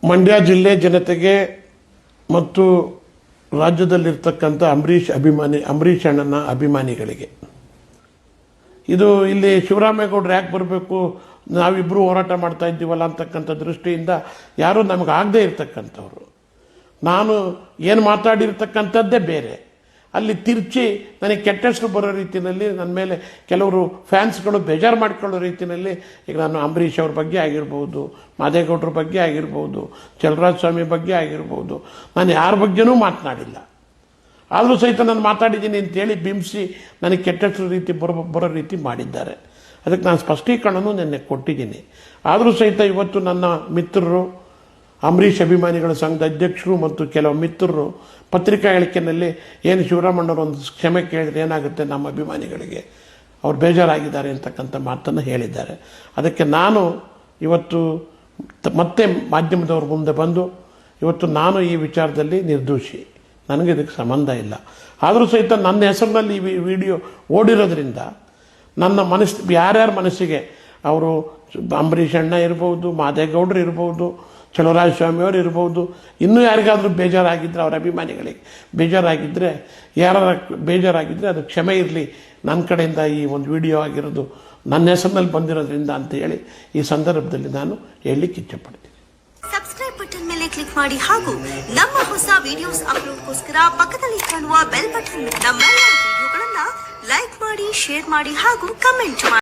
ಮಂಡ್ಯ ಜಿಲ್ಲೆ ಜನತೆಗೆ ಮತ್ತು ರಾಜ್ಯದಲ್ಲಿರ್ತಕ್ಕಂಥ ಅಂಬರೀಷ್ ಅಣ್ಣನ ಅಭಿಮಾನಿಗಳಿಗೆ ಇದು ಇಲ್ಲಿ ಶಿವರಾಮೇಗೌಡರು ಯಾಕೆ ಬರಬೇಕು, ನಾವಿಬ್ಬರು ಹೋರಾಟ ಮಾಡ್ತಾ ಇದ್ದೀವಲ್ಲ ಅಂತಕ್ಕಂಥ ದೃಷ್ಟಿಯಿಂದ ಯಾರೂ ನಮಗೆ ಆಗದೇ ಇರ್ತಕ್ಕಂಥವ್ರು. ನಾನು ಏನು ಮಾತಾಡಿರ್ತಕ್ಕಂಥದ್ದೇ ಬೇರೆ, ಅಲ್ಲಿ ತಿರ್ಚಿ ನನಗೆ ಕೆಟ್ಟ ಹೆಸರು ಬರೋ ರೀತಿಯಲ್ಲಿ ನನ್ನ ಮೇಲೆ ಕೆಲವರು ಫ್ಯಾನ್ಸ್ಗಳು ಬೇಜಾರು ಮಾಡ್ಕೊಳ್ಳೋ ರೀತಿಯಲ್ಲಿ ಈಗ ನಾನು ಅಂಬರೀಷ್ ಅವ್ರ ಬಗ್ಗೆ ಆಗಿರ್ಬೋದು, ಮಾದೇಗೌಡರ ಬಗ್ಗೆ ಆಗಿರ್ಬೋದು, ಚಲರಾಜ ಸ್ವಾಮಿ ಬಗ್ಗೆ ಆಗಿರ್ಬೋದು, ನಾನು ಯಾರ ಬಗ್ಗೆನೂ ಮಾತನಾಡಿಲ್ಲ. ಆದರೂ ಸಹಿತ ನಾನು ಮಾತಾಡಿದ್ದೀನಿ ಅಂತೇಳಿ ಬಿಂಬಿಸಿ ನನಗೆ ಕೆಟ್ಟ ಹೆಸರು ರೀತಿ ಬರೋ ರೀತಿ ಮಾಡಿದ್ದಾರೆ. ಅದಕ್ಕೆ ನಾನು ಸ್ಪಷ್ಟೀಕರಣನೂ ನಿನ್ನೆ ಕೊಟ್ಟಿದ್ದೀನಿ. ಆದರೂ ಸಹಿತ ಇವತ್ತು ನನ್ನ ಮಿತ್ರರು, ಅಂಬರೀಷ್ ಅಭಿಮಾನಿಗಳ ಸಂಘದ ಅಧ್ಯಕ್ಷರು ಮತ್ತು ಕೆಲವು ಮಿತ್ರರು ಪತ್ರಿಕಾ ಹೇಳಿಕೆಯಲ್ಲಿ ಏನು ಶಿವರಾಮಣ್ಣವರು ಒಂದು ಕ್ಷಮೆ ಕೇಳಿದ್ರೆ ಏನಾಗುತ್ತೆ ನಮ್ಮ ಅಭಿಮಾನಿಗಳಿಗೆ, ಅವ್ರು ಬೇಜಾರಾಗಿದ್ದಾರೆ ಅಂತಕ್ಕಂಥ ಮಾತನ್ನು ಹೇಳಿದ್ದಾರೆ. ಅದಕ್ಕೆ ನಾನು ಇವತ್ತು ಮತ್ತೆ ಮಾಧ್ಯಮದವ್ರ ಮುಂದೆ ಬಂದು ಇವತ್ತು ನಾನು ಈ ವಿಚಾರದಲ್ಲಿ ನಿರ್ದೋಷಿ, ನನಗೆ ಇದಕ್ಕೆ ಸಂಬಂಧ ಇಲ್ಲ. ಆದರೂ ಸಹಿತ ನನ್ನ ಹೆಸರಿನಲ್ಲಿ ಈ ವಿಡಿಯೋ ಓಡಿರೋದ್ರಿಂದ ನನ್ನ ಯಾರ್ಯಾರ ಮನಸ್ಸಿಗೆ ಅವರು ಅಂಬರೀಷ್ ಅಣ್ಣ ಇರ್ಬೋದು, ಮಾದೇಗೌಡರು ಇರ್ಬೋದು, ಚಲರಾಜ ಸ್ವಾಮಿಯವರು ಇರ್ಬೋದು, ಇನ್ನೂ ಯಾರಿಗಾದರೂ ಬೇಜಾರಾಗಿದ್ದರೆ ಅವರ ಅಭಿಮಾನಿಗಳಿಗೆ ಬೇಜಾರಾಗಿದ್ದರೆ ಅದು ಕ್ಷಮೆ ಇರಲಿ. ನನ್ನ ಕಡೆಯಿಂದ ಈ ಒಂದು ವಿಡಿಯೋ ಆಗಿರೋದು ನನ್ನ ಹೆಸರಿನಲ್ಲಿ ಬಂದಿರೋದ್ರಿಂದ ಅಂತ ಹೇಳಿ ಈ ಸಂದರ್ಭದಲ್ಲಿ ನಾನು ಹೇಳಲಿಕ್ಕೆ ಇಚ್ಛೆಪಡ್ತೀನಿ. ಸಬ್ಸ್ಕ್ರೈಬ್ ಬಟನ್ ಮೇಲೆ ಕ್ಲಿಕ್ ಮಾಡಿ ಹಾಗೂ ನಮ್ಮ ಹೊಸ ವಿಡಿಯೋಸ್ ಅಪ್ಲೋಡ್ಗೋಸ್ಕರ ಪಕ್ಕದಲ್ಲಿ ಕಾಣುವ ಬೆಲ್ ಬಟನ್ ನಮ್ಮೆಲ್ಲ ವಿಡಿಯೋಗಳನ್ನ ಲೈಕ್ ಮಾಡಿ, ಶೇರ್ ಮಾಡಿ ಹಾಗೂ ಕಮೆಂಟ್ ಮಾಡಿ.